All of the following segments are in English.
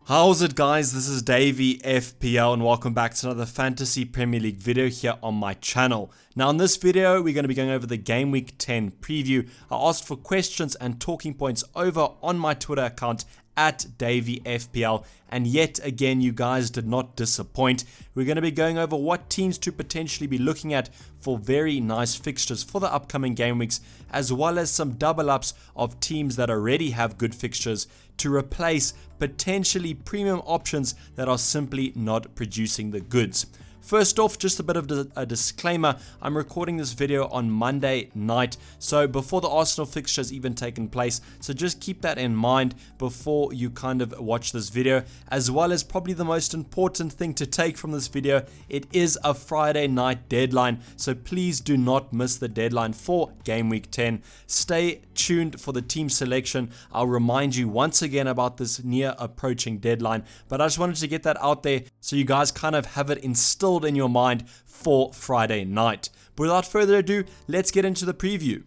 How's it, guys? This is Dayvy FPL and welcome back to another Fantasy Premier League video here on my channel. Now in this video we're going to be going over the Game Week 10 preview. I asked for questions and talking points over on my Twitter account at Dayvy FPL, and yet again you guys did not disappoint. We're going to be going over what teams to potentially be looking at for very nice fixtures for the upcoming game weeks, as well as some double ups of teams that already have good fixtures to replace potentially premium options that are simply not producing the goods. First off, just a bit of a disclaimer, I'm recording this video on Monday night, so before the Arsenal fixture has even taken place, so just keep that in mind before you kind of watch this video, as well as probably the most important thing to take from this video, it is a Friday night deadline, so please do not miss the deadline for Game Week 10. Stay tuned for the team selection. I'll remind you once again about this near approaching deadline, but I just wanted to get that out there so you guys kind of have it instilled in your mind for Friday night. But without further ado, let's get into the preview.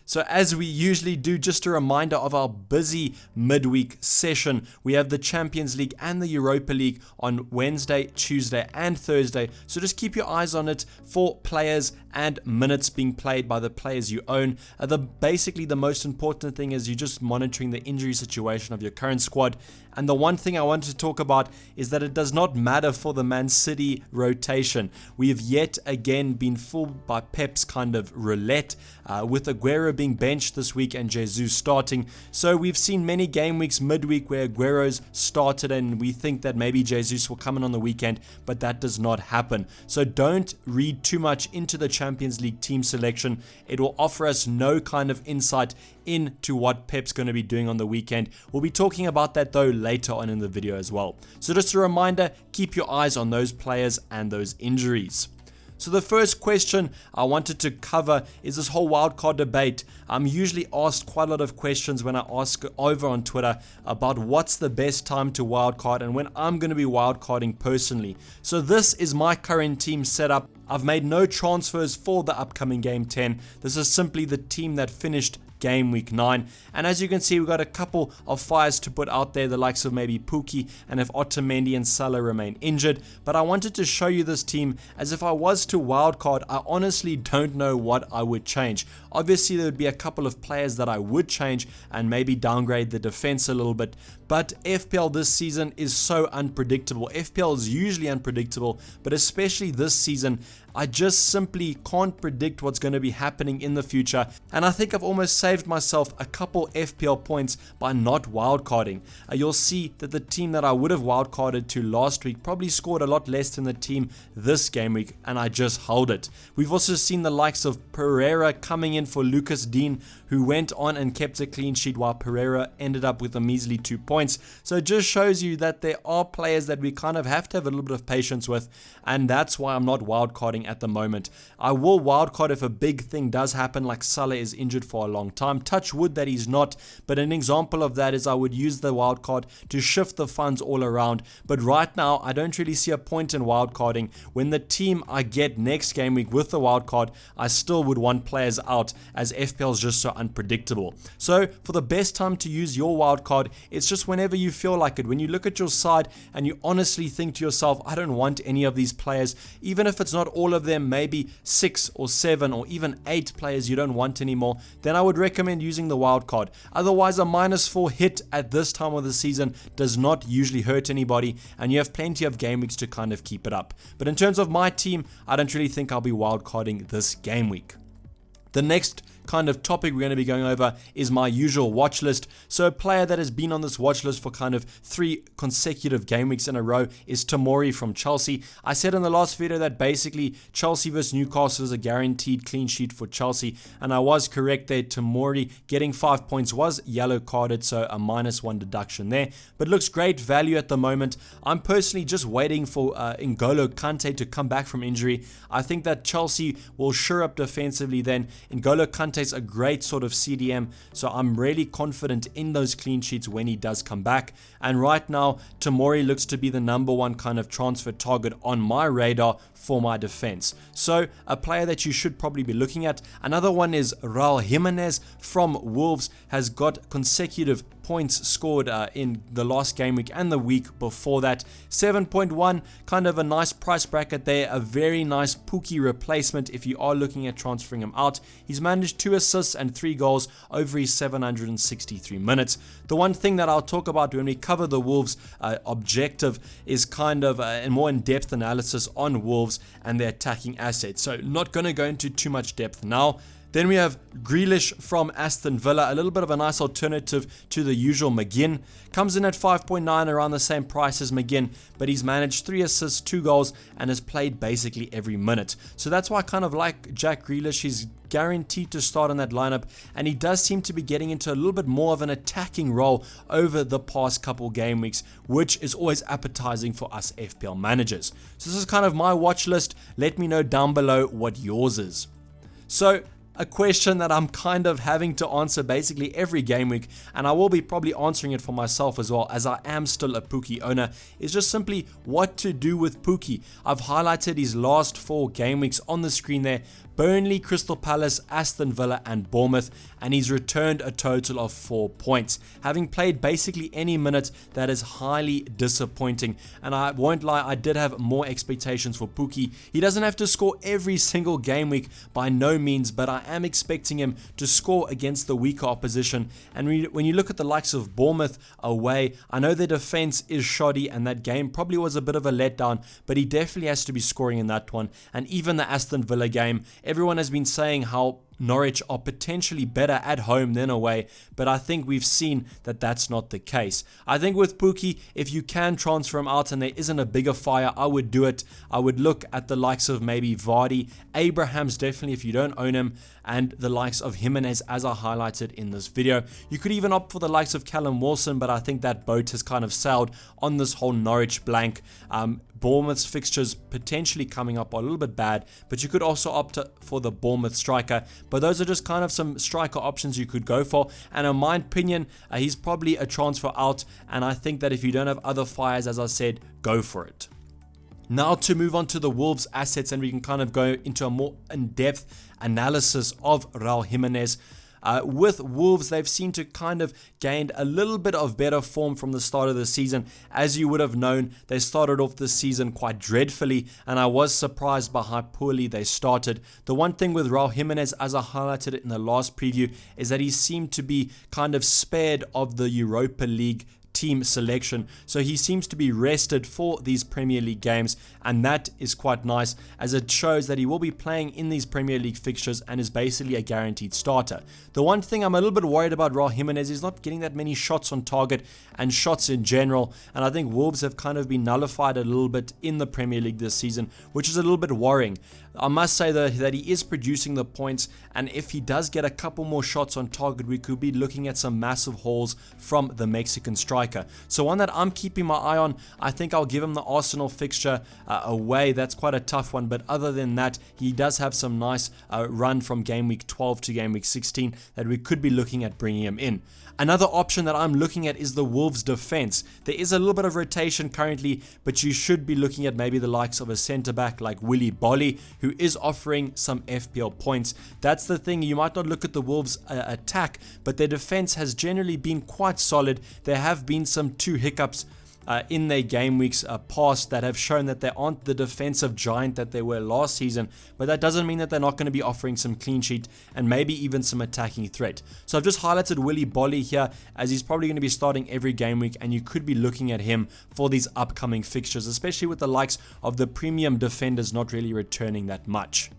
So as we usually do, just a reminder of our busy midweek session. We have the Champions League and the Europa League on Wednesday, Tuesday and Thursday. So just keep your eyes on it for players and minutes being played by the players you own. Basically the most important thing is you're just monitoring the injury situation of your current squad. And the one thing I want to talk about is that it does not matter for the Man City rotation. We have yet again been fooled by Pep's kind of roulette with Aguero being benched this week and Jesus starting. So we've seen many game weeks midweek where Aguero's started and we think that maybe Jesus will come in on the weekend, but that does not happen. So don't read too much into the Champions League team selection. It will offer us no kind of insight into what Pep's going to be doing on the weekend. We'll be talking about that though later on in the video as well. So just a reminder, keep your eyes on those players and those injuries. So the first question I wanted to cover is this whole wildcard debate. I'm usually asked quite a lot of questions when I ask over on Twitter about what's the best time to wildcard and when I'm going to be wildcarding personally. So this is my current team setup. I've made no transfers for the upcoming Game 10. This is simply the team that finished Game Week 9, and as you can see, we've got a couple of fires to put out there, the likes of maybe PUKKI and if Otamendi and Salah remain injured. But I wanted to show you this team as if I was to wildcard. I honestly don't know what I would change. Obviously there would be a couple of players that I would change and maybe downgrade the defense a little bit, but FPL this season is so unpredictable. FPL is usually unpredictable, but especially this season I just simply can't predict what's going to be happening in the future, and I think I've almost saved myself a couple FPL points by not wildcarding. You'll see that the team that I would have wildcarded to last week probably scored a lot less than the team this game week, and I just held it. We've also seen the likes of Pereira coming in for Lucas Dean, who went on and kept a clean sheet while Pereira ended up with a measly 2 points. So it just shows you that there are players that we kind of have to have a little bit of patience with, and that's why I'm not wildcarding at the moment. I will wildcard if a big thing does happen, like Salah is injured for a long time. Touch wood that he's not, but an example of that is I would use the wildcard to shift the funds all around. But right now I don't really see a point in wildcarding. When the team I get next game week with the wildcard, I still would want players out as FPL is just so unpredictable. So for the best time to use your wildcard, it's just whenever you feel like it. When you look at your side and you honestly think to yourself, I don't want any of these players, even if it's not all of them, maybe 6 or 7 or even 8 players you don't want anymore, then I would recommend using the wildcard. Otherwise a -4 hit at this time of the season does not usually hurt anybody, and you have plenty of game weeks to kind of keep it up. But in terms of my team, I don't really think I'll be wildcarding this game week. The next kind of topic we're going to be going over is my usual watch list. So a player that has been on this watch list for kind of 3 consecutive game weeks in a row is Tomori from Chelsea. I said in the last video that basically Chelsea vs Newcastle is a guaranteed clean sheet for Chelsea, and I was correct there. Tomori getting 5 points was yellow carded, so a -1 deduction there, but looks great value at the moment. I'm personally just waiting for N'Golo Kante to come back from injury. I think that Chelsea will shore up defensively then. N'Golo Kante a great sort of CDM, so I'm really confident in those clean sheets when he does come back. And right now Tomori looks to be the #1 kind of transfer target on my radar for my defense, so a player that you should probably be looking at. Another one is Raul Jimenez from Wolves, has got consecutive points scored in the last game week and the week before that. 7.1, kind of a nice price bracket there, a very nice PUKKI replacement if you are looking at transferring him out. He's managed 2 assists and 3 goals over his 763 minutes. The one thing that I'll talk about when we cover the Wolves objective is kind of a more in-depth analysis on Wolves and their attacking assets. So not going to go into too much depth now. Then we have Grealish from Aston Villa, a little bit of a nice alternative to the usual McGinn. Comes in at 5.9, around the same price as McGinn, but he's managed 3 assists, 2 goals, and has played basically every minute. So that's why I kind of like Jack Grealish. He's guaranteed to start in that lineup, and he does seem to be getting into a little bit more of an attacking role over the past couple game weeks, which is always appetizing for us FPL managers. So this is kind of my watch list. Let me know down below what yours is. So, a question that I'm kind of having to answer basically every game week, and I will be probably answering it for myself as well, as I am still a PUKKI owner, is just simply what to do with PUKKI. I've highlighted his last 4 game weeks on the screen there: Burnley, Crystal Palace, Aston Villa and Bournemouth, and he's returned a total of 4 points, having played basically any minute. That is highly disappointing, and I won't lie, I did have more expectations for PUKKI. He doesn't have to score every single game week by no means, but I am expecting him to score against the weaker opposition. And when you look at the likes of Bournemouth away, I know their defense is shoddy and that game probably was a bit of a letdown, but he definitely has to be scoring in that one. And even the Aston Villa game, everyone has been saying how Norwich are potentially better at home than away, but I think we've seen that that's not the case. I think with PUKKI, if you can transfer him out and there isn't a bigger fire, I would do it. I would look at the likes of maybe Vardy, Abrahams definitely if you don't own him, and the likes of Jimenez as I highlighted in this video. You could even opt for the likes of Callum Wilson, but I think that boat has kind of sailed on this whole Norwich blank. Bournemouth's fixtures potentially coming up are a little bit bad, but you could also opt for the Bournemouth striker. But those are just kind of some striker options you could go for, and in my opinion, he's probably a transfer out, and I think that if you don't have other fires, as I said, go for it. Now to move on to the Wolves assets, and we can kind of go into a more in-depth analysis of Raul Jimenez. With Wolves, they've seemed to kind of gained a little bit of better form from the start of the season. As you would have known, they started off this season quite dreadfully, and I was surprised by how poorly they started. The one thing with Raul Jimenez, as I highlighted it in the last preview, is that he seemed to be kind of spared of the Europa League team selection, so he seems to be rested for these Premier League games, and that is quite nice, as it shows that he will be playing in these Premier League fixtures and is basically a guaranteed starter. The one thing I'm a little bit worried about Raul Jimenez is not getting that many shots on target and shots in general, and I think Wolves have kind of been nullified a little bit in the Premier League this season, which is a little bit worrying. I must say though that he is producing the points, and if he does get a couple more shots on target, we could be looking at some massive hauls from the Mexican striker. So one that I'm keeping my eye on. I think I'll give him the Arsenal fixture away. That's quite a tough one, but other than that, he does have some nice run from game week 12 to game week 16 that we could be looking at bringing him in. Another option that I'm looking at is the Wolves defense. There is a little bit of rotation currently, but you should be looking at maybe the likes of a centre back like Willy Bolly, who is offering some FPL points. That's the thing, you might not look at the Wolves attack, but their defense has generally been quite solid. There have been some 2 hiccups in their game weeks past that have shown that they aren't the defensive giant that they were last season, but that doesn't mean that they're not going to be offering some clean sheet and maybe even some attacking threat. So I've just highlighted Willy Bolly here, as he's probably going to be starting every game week, and you could be looking at him for these upcoming fixtures, especially with the likes of the premium defenders not really returning that much.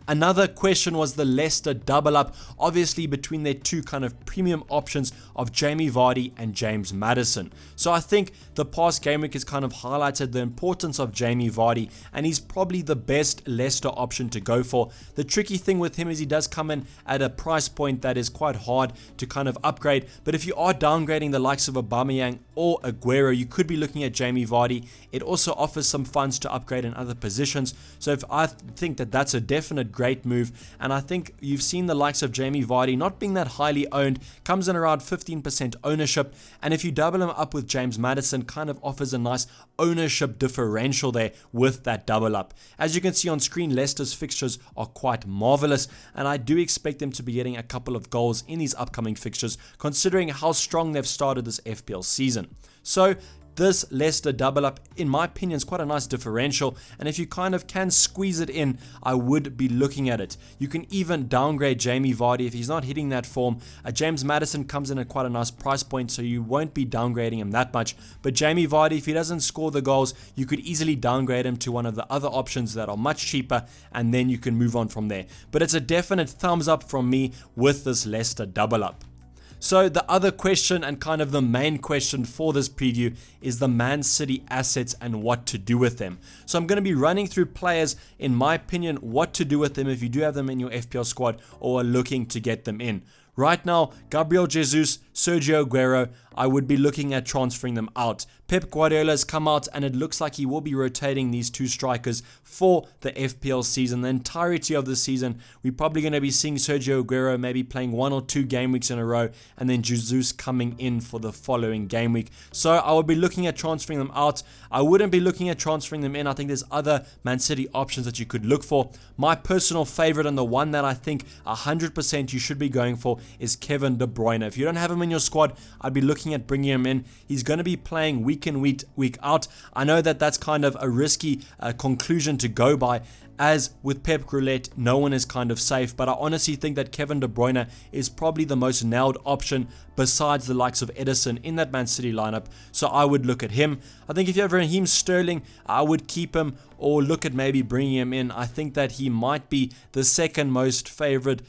Another question was the Leicester double up, obviously between their 2 kind of premium options of Jamie Vardy and James Maddison. So I think the past game week has kind of highlighted the importance of Jamie Vardy, and he's probably the best Leicester option to go for. The tricky thing with him is he does come in at a price point that is quite hard to kind of upgrade, but if you are downgrading the likes of Aubameyang or Aguero, you could be looking at Jamie Vardy. It also offers some funds to upgrade in other positions, so if I think that that's a definite great move, and I think you've seen the likes of Jamie Vardy not being that highly owned, comes in around 15% ownership, and if you double him up with James Maddison, kind of offers a nice ownership differential there with that double up. As you can see on screen, Leicester's fixtures are quite marvelous, and I do expect them to be getting a couple of goals in these upcoming fixtures, considering how strong they've started this FPL season. So this Leicester double up, in my opinion, is quite a nice differential, and if you kind of can squeeze it in, I would be looking at it. You can even downgrade Jamie Vardy if he's not hitting that form. James Maddison comes in at quite a nice price point, so you won't be downgrading him that much, but Jamie Vardy, if he doesn't score the goals, you could easily downgrade him to one of the other options that are much cheaper, and then you can move on from there. But it's a definite thumbs up from me with this Leicester double up. So the other question, and kind of the main question for this preview, is the Man City assets and what to do with them. So I'm going to be running through players, in my opinion, what to do with them if you do have them in your FPL squad or are looking to get them in. Right now, Gabriel Jesus, Sergio Aguero, I would be looking at transferring them out. Pep Guardiola has come out and it looks like he will be rotating these two strikers for the FPL season. The entirety of the season, we're probably going to be seeing Sergio Aguero maybe playing 1 or 2 game weeks in a row, and then Jesus coming in for the following game week. So I would be looking at transferring them out. I wouldn't be looking at transferring them in. I think there's other Man City options that you could look for. My personal favorite, and the one that I think 100% you should be going for, is Kevin De Bruyne. If you don't have him in your squad, I'd be looking at bringing him in. He's going to be playing week in, week out. I know that that's kind of a risky conclusion to go by, as with Pep Roulette, no one is kind of safe, but I honestly think that Kevin De Bruyne is probably the most nailed option besides the likes of Edison in that Man City lineup, so I would look at him. I think if you have Raheem Sterling, I would keep him or look at maybe bringing him in. I think that he might be the second most favorite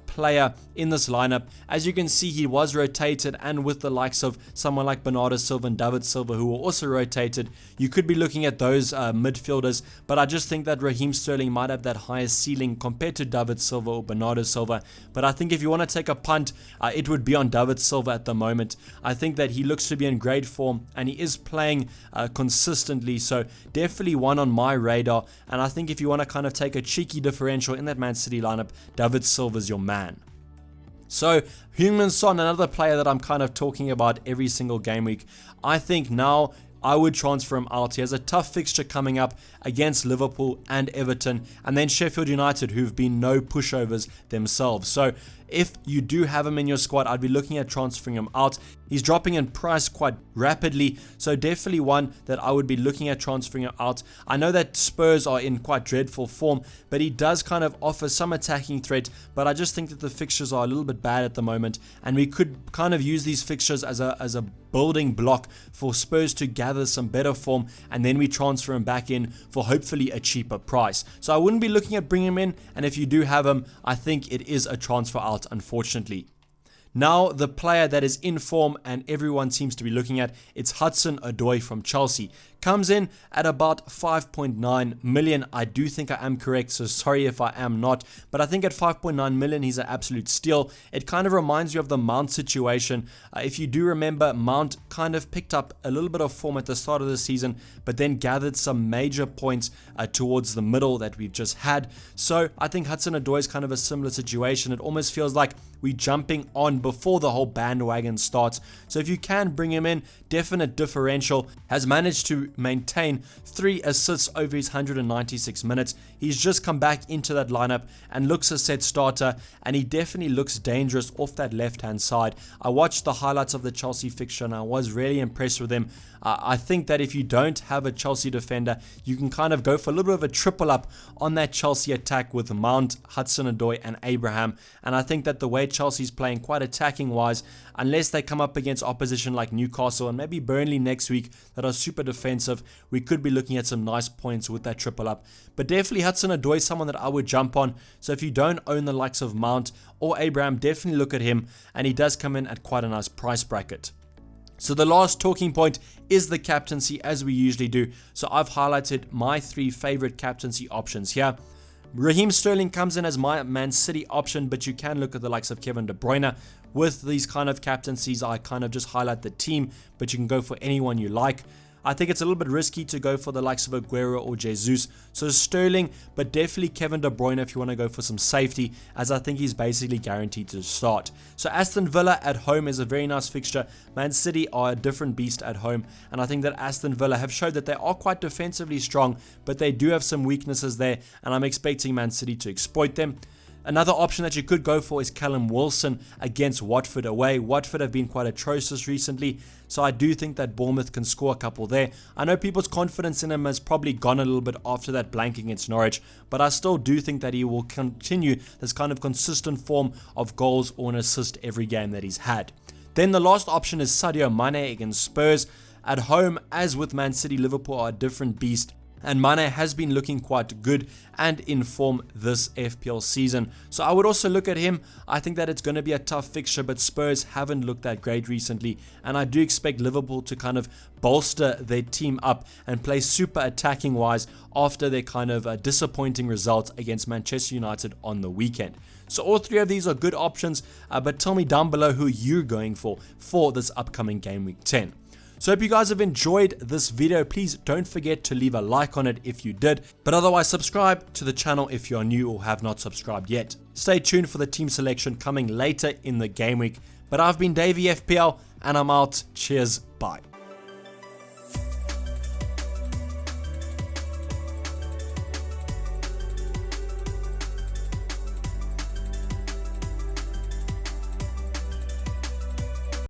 player in this lineup. As you can see, he was rotated, and with the likes of someone like Bernardo Silva and David Silva, who were also rotated, you could be looking at those midfielders, but I just think that Raheem Sterling might have that highest ceiling compared to David Silva or Bernardo Silva. But I think if you want to take a punt, it would be on David Silva at the moment. I think that he looks to be in great form, and he is playing consistently, so definitely one on my radar. And I think if you want to kind of take a cheeky differential in that Man City lineup, David Silva's your man. So HEUNG-MIN Son, another player that I'm kind of talking about every single game week. I think now I would transfer him out. He has a tough fixture coming up against Liverpool and Everton, and then Sheffield United, who've been no pushovers themselves. So if you do have him in your squad, I'd be looking at transferring him out. He's dropping in price quite rapidly, so definitely one that I would be looking at transferring him out. I know that Spurs are in quite dreadful form, but he does kind of offer some attacking threat, but I just think that the fixtures are a little bit bad at the moment, and we could kind of use these fixtures as a building block for Spurs to gather some better form, and then we transfer him back in for hopefully a cheaper price. So I wouldn't be looking at bringing him in, and if you do have him, I think it is a transfer out, unfortunately. Now, the player that is in form and everyone seems to be looking at, it's HUDSON-ODOI from Chelsea. Comes in at about 5.9 million. I do think I am correct, so sorry if I am not. But I think at 5.9 million, he's an absolute steal. It kind of reminds you of the Mount situation. If you do remember, Mount kind of picked up a little bit of form at the start of the season, but then gathered some major points towards the middle that we've just had. So I think HUDSON-ODOI is kind of a similar situation. It almost feels like we're jumping on before the whole bandwagon starts. So if you can bring him in, definite differential. Has managed to maintain 3 assists over his 196 minutes. He's just come back into that lineup and looks a set starter, and he definitely looks dangerous off that left hand side. I watched the highlights of the Chelsea fixture and I was really impressed with him. I think that if you don't have a Chelsea defender, you can kind of go for a little bit of a triple up on that Chelsea attack with Mount, HUDSON-ODOI and Abraham. And I think that the way Chelsea's playing quite attacking wise, unless they come up against opposition like Newcastle and maybe Burnley next week that are super defensive, we could be looking at some nice points with that triple up. But definitely HUDSON-ODOI is someone that I would jump on. So if you don't own the likes of Mount or Abraham, definitely look at him, and he does come in at quite a nice price bracket. So the last talking point is the captaincy, as we usually do. So I've highlighted my 3 favorite captaincy options here. Raheem Sterling comes in as my Man City option, but you can look at the likes of Kevin De Bruyne. With these kind of captaincies, I kind of just highlight the team, but you can go for anyone you like. I think it's a little bit risky to go for the likes of Aguero or Jesus. So Sterling, but definitely Kevin De Bruyne if you want to go for some safety, as I think he's basically guaranteed to start. So Aston Villa at home is a very nice fixture. Man City are a different beast at home, and I think that Aston Villa have showed that they are quite defensively strong, but they do have some weaknesses there, and I'm expecting Man City to exploit them. Another option that you could go for is Callum Wilson against Watford away. Watford have been quite atrocious recently, so I do think that Bournemouth can score a couple there. I know people's confidence in him has probably gone a little bit after that blank against Norwich, but I still do think that he will continue this kind of consistent form of goals or an assist every game that he's had. Then the last option is Sadio Mane against Spurs. At home, as with Man City, Liverpool are a different beast, and Mane has been looking quite good and in form this FPL season. So I would also look at him. I think that it's going to be a tough fixture, but Spurs haven't looked that great recently, and I do expect Liverpool to kind of bolster their team up and play super attacking wise after their kind of disappointing results against Manchester United on the weekend. So all three of these are good options, but tell me down below who you're going for this upcoming Game Week 10. So I hope you guys have enjoyed this video. Please don't forget to leave a like on it if you did, but otherwise subscribe to the channel if you are new or have not subscribed yet. Stay tuned for the team selection coming later in the game week. But I've been Dayvy FPL and I'm out. Cheers, bye.